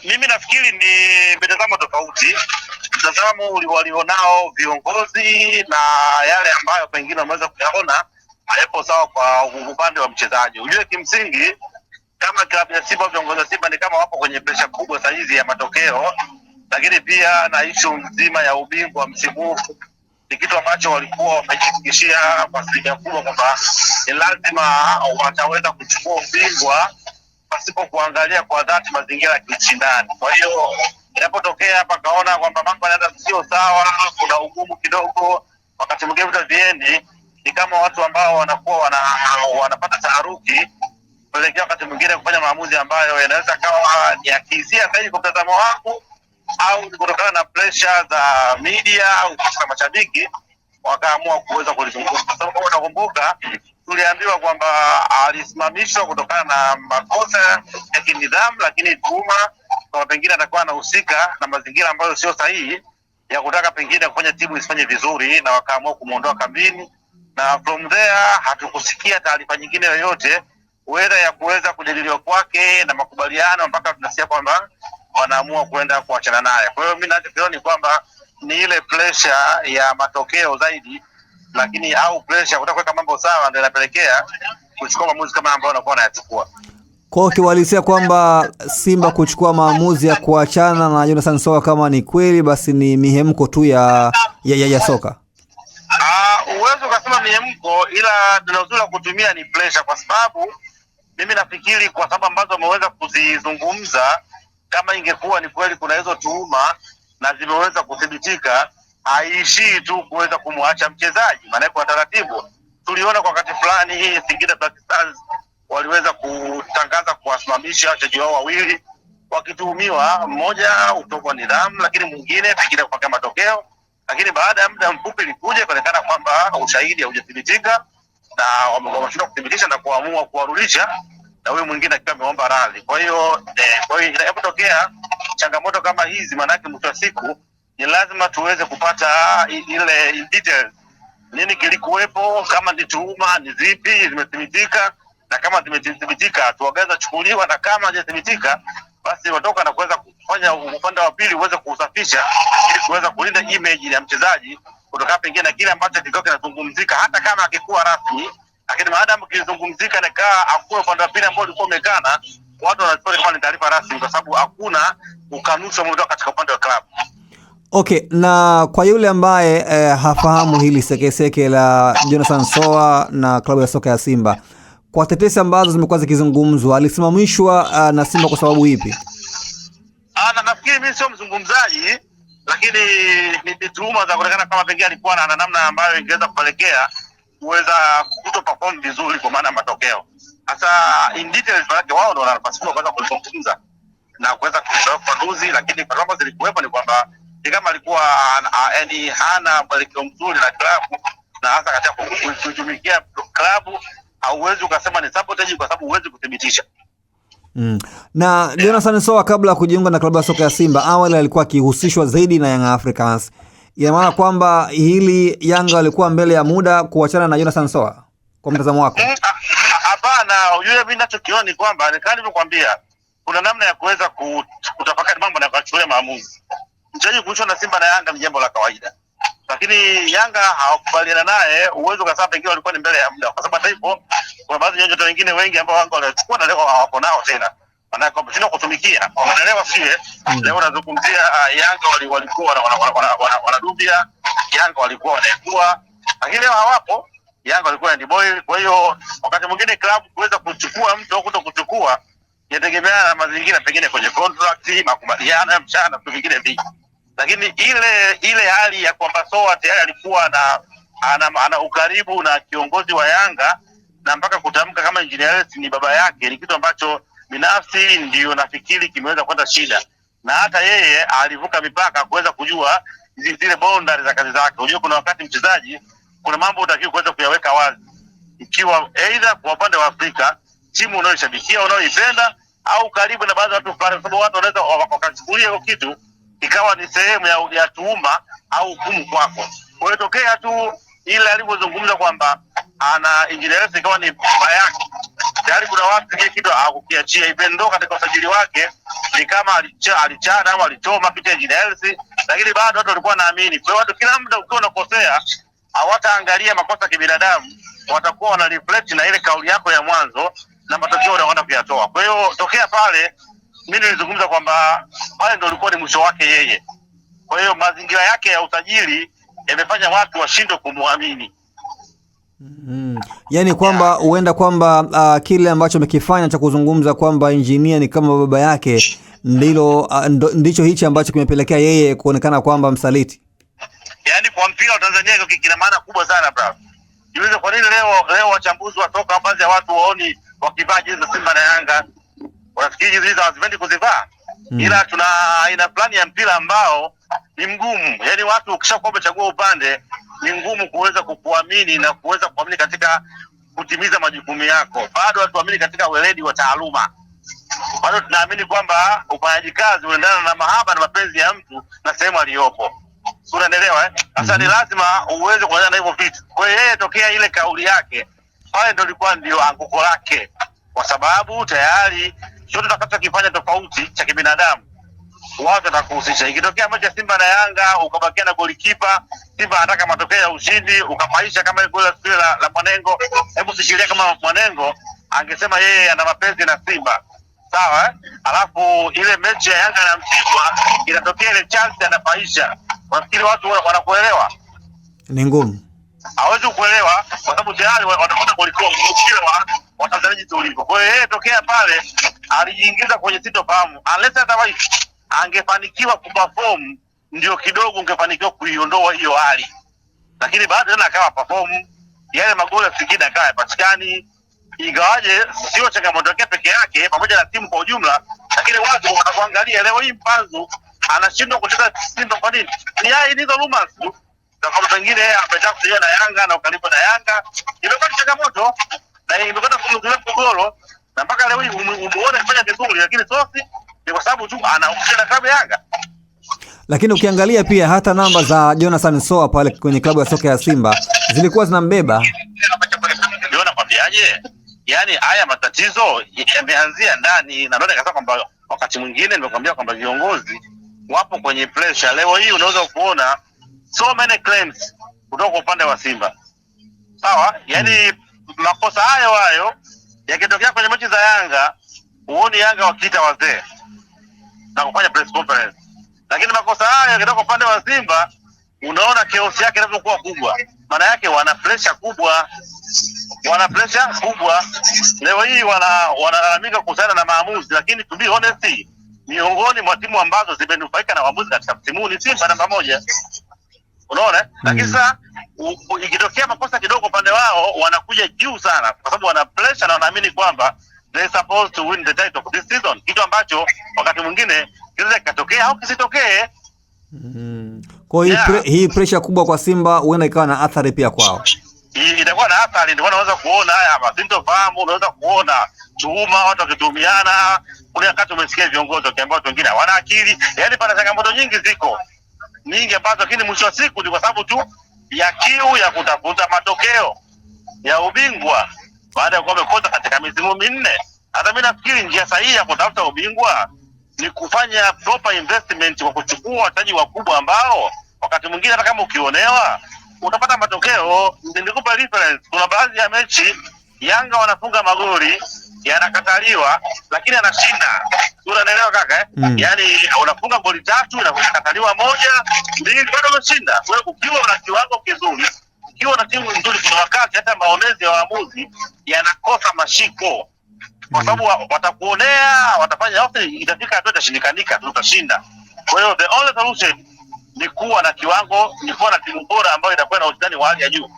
Mimi nafikiri ni mitazamo tofauti. Mtazamo walionao viongozi na yale ambayo pengine wameweza kuyaona hayapo sawa kwa upande wa mchezaji. Ujue kimsingi kama klabu ya Simba, viongozi wa Simba ni kama wapo kwenye presha kubwa sasa hizi ya matokeo, lakini pia na issue nzima ya ubingwa msimu huu ni kitu ambacho walikuwa wamejihakikishia kwa asilimia kubwa kwamba ni lazima wataweza kuchukua ubingwa pasipo kuangalia kwa dhati mazingira ya kiushindani. Kwa hiyo inapotokea hapa kaona kwamba mambo yanaenda sio sawa, kuna ugumu kidogo, wakati mwingine vitu viendi, ni kama watu ambao wanakuwa wanapata taharuki kuelekea wakati mwingine kufanya maamuzi ambayo yanaweza kawa ni ya kihisia zaidi kwa mtazamo wangu, au kutokana na pressure za media au na mashabiki wakaamua kuweza kulizungumza. Kwa sababu unakumbuka tuliambiwa kwamba alisimamishwa kutokana na makosa ya kinidhamu, lakini tuhuma kwa pengine atakuwa anahusika na mazingira ambayo sio sahihi ya kutaka pengine kufanya timu isifanye vizuri, na wakaamua kumuondoa kambini, na from there hatukusikia taarifa nyingine yoyote whether ya kuweza kujadiliwa kwake na makubaliano mpaka tunasikia kwamba wanaamua kwenda kuachana naye. Kwa hiyo mimi ninachokiona ni kwamba ni ile pressure ya matokeo zaidi, lakini au pressure kutaka kuweka mambo sawa ndio inapelekea kuchukua maamuzi kama ambayo wanakuwa wanayachukua. Kwa hiyo kiwalisia kwamba Simba kuchukua maamuzi ya kuachana na Jonathan Soa kama ni kweli, basi ni mihemko tu ya soka. Uwezo ukasema mihemko, ila tunazula kutumia ni pressure, kwa sababu mimi nafikiri kwa sababu ambazo wameweza kuzizungumza, kama ingekuwa ni kweli kuna hizo tuhuma na zimeweza kudhibitika, haishii tu kuweza kumwacha mchezaji. Maana kwa taratibu tuliona kwa wakati fulani hii Singida Black Stars waliweza kutangaza kuwasimamisha wachezaji wao wawili wakituhumiwa, mmoja utovu wa nidhamu, lakini mwingine pengine kupanga matokeo, lakini baada ya muda mfupi ilikuja kuonekana kwamba ushahidi haujathibitika na wameshindwa kuthibitisha na kuamua kuwarudisha, na huyu mwingine akiwa ameomba radhi. Kwa hiyo inapotokea changamoto kama hizi, maana yake mwisho wa siku ni lazima tuweze kupata ile details, nini kilikuwepo, kama ni tuhuma ni zipi zimethibitika, na kama zimethibitika tuongeza chukuliwa, na kama hajathibitika basi watoka na kuweza kufanya upande wa pili uweze kusafisha ili kuweza kulinda image ya mchezaji kutoka pengine na kile ambacho kilikuwa kinazungumzika, hata kama akikuwa rasmi, lakini maadamu kilizungumzika na kaa hakuna upande wa pili ambao ulikuwa umekana, watu wanachukua kama ni taarifa rasmi, kwa sababu hakuna ukanusho mmoja katika upande wa klabu. Okay, na kwa yule ambaye hafahamu hili sekeseke la Jonathan Soa na klabu ya soka ya Simba, kwa tetesi ambazo zimekuwa zikizungumzwa, alisimamishwa na Simba kwa sababu ipi? Na nafikiri mimi sio mzungumzaji, lakini ni tuhuma za kuonekana kama pengine alikuwa na namna ambayo ingeweza kupelekea kuweza kuto perform vizuri kwa maana matokeo. Sasa in details wake wao ndio wanapaswa kuweza kuzungumza na kuweza kutoa ufafanuzi, lakini kwa sababu zilikuwepo ni kwamba ni kama alikuwa yani hana mwelekeo mzuri na klabu, na hasa katika kutumikia klabu hauwezi ukasema ni sabotage kwa sababu huwezi kudhibitisha. Na Jonathan Soa kabla ya kujiunga na klabu ya soka ya Simba, awali alikuwa akihusishwa zaidi na Young Africans. Ina maana kwamba hili Yanga walikuwa mbele ya muda kuachana na Jonathan Soa kwa mtazamo wako? Hapana, unajua mimi ninachokiona ni kwamba kama nilivyokuambia kuna namna ya kuweza kutafakari mambo na kuchukua maamuzi. Mchezaji kuachwa na Simba na Yanga ni jambo la kawaida, lakini Yanga hawakubaliana naye. Uwezo kwa sababu pengine walikuwa ni mbele ya muda, kwa sababu hata hivyo kuna baadhi ya nyota wengine wengi ambao Yanga wanachukua na leo hawako nao tena, maana kwa mtindo kutumikia wanaelewa siwe. Leo nazungumzia Yanga walikuwa wanadubia, Yanga walikuwa wanaekua, lakini leo hawapo. Yanga walikuwa ni boy. Kwa hiyo wakati mwingine klabu kuweza kuchukua mtu au kutokuchukua inategemea na mazingira, pengine kwenye contract, makubaliano ya mshahara na vitu vingine vingi, lakini ile hali ya kwamba Soa tayari alikuwa ana ukaribu na kiongozi wa Yanga na mpaka kutamka kama Engineer ni baba yake, ni kitu ambacho binafsi ndio nafikiri kimeweza kwenda shida, na hata yeye alivuka mipaka kuweza kujua zile boundaries za kazi zake. Unajua kuna wakati mchezaji kuna mambo utakiwa kuweza kuyaweka wazi, ikiwa either kwa upande wa Afrika timu unayoshabikia unayoipenda au karibu na baadhi ya watu fulani, kwa sababu watu wanaweza wakachukulia hiyo kitu ikawa ni sehemu ya tuhuma au hukumu kwako. Kwa hiyo tokea tu ile alivyozungumza kwamba ana Engineer ikawa ni baba yake, tayari kuna watu kile kitu hakukiachia, even though katika usajili wake ni kama alichana au alichoma picha Hersi, lakini bado watu walikuwa naamini. Kwa hiyo watu kila muda ukiwa unakosea hawataangalia makosa ya kibinadamu, watakuwa wana reflect na ile kauli yako ya mwanzo na matokeo unakwenda kuyatoa. Kwa hiyo tokea pale mimi nilizungumza kwamba pale ndio ulikuwa ni mwisho wake yeye. Kwa hiyo mazingira yake ya usajili yamefanya watu washindwe kumwamini. Yaani kwamba huenda kwamba kile ambacho amekifanya cha kuzungumza kwamba engineer ni kama baba yake ndicho hichi ambacho kimepelekea yeye kuonekana kwamba msaliti. Yaani kwa mpira wa Tanzania kina maana kubwa sana bro. Jiulize kwa nini leo wachambuzi watoka baadhi ya watu waoni wakivaa jezi za Simba na Yanga. Wanafikiri jezi hizo hazipendi kuzivaa. Ila tuna aina fulani ya mpira ambao ni mgumu. Yaani watu ukishakuwa umechagua upande ni ngumu kuweza kukuamini na kuweza kuamini katika kutimiza majukumu yako. Bado watu waamini katika weledi wa taaluma. Bado tunaamini kwamba ufanyaji kazi unaendana na mahaba na mapenzi ya mtu na sehemu aliyopo. Unaelewa eh? Sasa ni lazima uweze kuendana na hivyo vitu. Kwa hiyo yeye tokea ile kauli yake pale ndio ilikuwa ndio anguko lake. Kwa sababu tayari chote tutakachokifanya tofauti cha kibinadamu watu watakuhusisha. Ikitokea mechi ya Simba na Yanga ukabakia na golikipa, Simba anataka matokeo ya ushindi, ukapaisha kama ile goli la Mwanengo. Hebu sishikilia kama Mwanengo angesema yeye ana mapenzi na Simba. Sawa eh? Alafu ile mechi ya Yanga na Mtibwa inatokea ile chance anapaisha. Unafikiri watu wanakuelewa? Ni ngumu. Hawezi kuelewa kwa sababu tayari watakwenda kulikiwa mpira wa Tanzania jinsi ulivyo. Kwa hiyo yeye tokea pale alijiingiza kwenye sitofahamu. Unless otherwise angefanikiwa kuperform ndio kidogo ungefanikiwa kuiondoa hiyo hali. Lakini baada tena akawa perform, yale magoli ya Singida akawa yapatikani. Ingawaje sio changamoto yake peke yake pamoja na timu kwa ujumla, lakini watu wanakuangalia leo hii Mpanzu anashindwa kucheza Simba kwa nini? Ni haya hizo rumors tu. Na kwa wengine ametaka kucheza na Yanga na ukaribu na Yanga. Imekuwa changamoto na imekuwa kumzuia golo na mpaka leo hii umuone kufanya vizuri, lakini sosi ni kwa sababu tu anahusiana na klabu ya Yanga. Lakini ukiangalia pia hata namba za Jonathan Soa pale kwenye klabu ya soka ya Simba zilikuwa zinambeba. Ndio nakwambiaje? Yaani haya matatizo yameanzia ndani na ndio nikasema kwamba wakati mwingine nimekwambia kwamba viongozi wapo kwenye pressure. Leo hii unaweza kuona so many claims kutoka upande wa Simba. Sawa? Yaani makosa hayo yakitokea kwenye mechi za Yanga, uone Yanga wakiita wazee na kufanya press conference. Lakini makosa hayo yakitoka upande wa Simba, unaona chaos yake inapokuwa kubwa. Maana yake wana pressure kubwa. Leo hii wanalalamika kuhusiana na maamuzi, lakini to be honest, miongoni mwa timu ambazo zimenufaika na waamuzi katika msimu ni Simba namba moja. Unaona? Lakini sasa ikitokea makosa kidogo upande wao wanakuja juu sana kwa sababu wana pressure na wanaamini kwamba they supposed to win the title this season. Kitu ambacho wakati mwingine kinaweza kikatokea au kisitokee. Kwa hiyo hii pressure kubwa kwa Simba huenda ikawa na athari pia kwao. Itakuwa na athari, ndio unaweza kuona haya masintofahamu, unaweza kuona tuhuma watu wakitumiana. Kuna wakati umesikia viongozi wakiambia watu wengine hawana akili. Yaani pana changamoto nyingi ziko. Nyingi ambazo lakini mwisho wa siku ni kwa sababu tu ya kiu ya kutafuta matokeo ya ubingwa baada ya kuwa wamekosa katika misimu minne. Hata mimi nafikiri njia sahihi ya kutafuta ubingwa ni kufanya proper investment kwa kuchukua wachezaji wakubwa ambao wakati mwingine hata kama ukionewa utapata matokeo. Nikupa reference, kuna baadhi ya mechi Yanga wanafunga magoli yanakataliwa lakini anashinda. Unaelewa kaka eh? Yaani unafunga goli 3 na kukataliwa 1, 2 bado unashinda. Wewe ukiwa na kiwango kizuri, ukiwa na timu nzuri, kuna wakati hata maonezi ya waamuzi yanakosa mashiko. Kwa sababu watakuonea, watafanya yote, itafika hatua itashindikanika, tutashinda. Kwa hiyo the only solution ni kuwa na kiwango, ni kuwa na timu bora ambayo itakuwa na ushindani wa hali ya juu.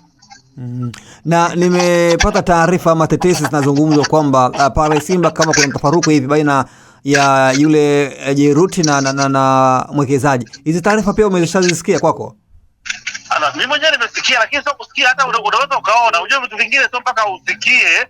Na nimepata taarifa ama tetesi zinazungumzwa kwamba pale Simba kama kuna mtafaruku hivi baina ya yule Jeruti na mwekezaji. Hizi taarifa pia umeshazisikia kwako? Mimi mwenyewe nimesikia, lakini sio kusikia, hata unaweza ukaona. Unajua vitu vingine sio mpaka usikie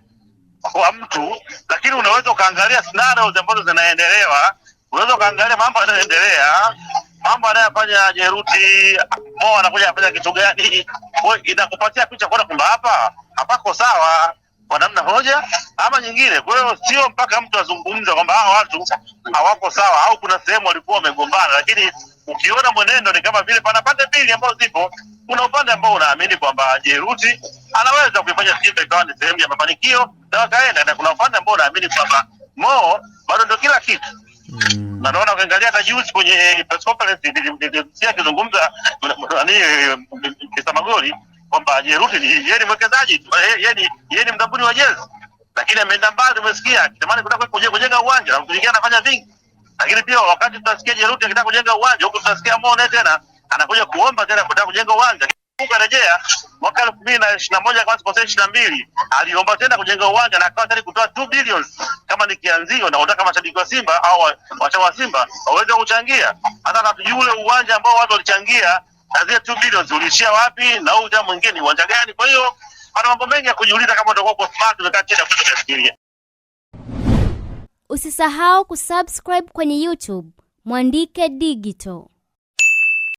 kwa mtu, lakini unaweza ukaangalia scenarios ambazo zinaendelewa. Unaweza ukaangalia mambo yanayoendelea, mambo anayofanya Jeruti, Mo anakuja afanya kitu gani. Kwa inakupatia picha kwa kwamba hapa hapako sawa. kwa namna moja ama nyingine. Kwa hiyo sio mpaka mtu azungumze kwamba hao watu hawako sawa au kuna sehemu walikuwa wamegombana, lakini ukiona mwenendo ni kama vile pana pande mbili ambazo zipo. Kuna upande ambao unaamini kwamba Jeruti anaweza kuifanya Simba ikawa ni sehemu ya mafanikio na wakaenda, na kuna upande ambao unaamini kwamba Mo bado ndio kila kitu. Na naona ukiangalia hata juzi kwenye press conference nilisikia akizungumza Mr. Magoli kwamba Jeruti yeye ni mwekezaji, yeye ni mdhamini wa jezi, lakini ameenda mbali. Umesikia kitamani kutaka kujenga uwanja na kuingia anafanya vingi, lakini pia wakati tutasikia Jeruti akitaka kujenga uwanja huko, tutasikia Mo tena anakuja kuomba tena kutaka kujenga uwanja. Rejea mwaka 2021 kama sikosei 22 aliomba tena kujenga uwanja na akawa tayari kutoa 2 billion kama ni kianzio, na unataka mashabiki wa Simba au wachama wa Simba waweze kuchangia. Hata na yule uwanja ambao watu walichangia na zile 2 billion ulishia wapi na huu jamaa mwingine ni uwanja gani? Kwa hiyo ana mambo mengi ya kujiuliza kama utakuwa kwa smart umekaa chini kufikiria. Usisahau kusubscribe kwenye YouTube Mwandike Digital.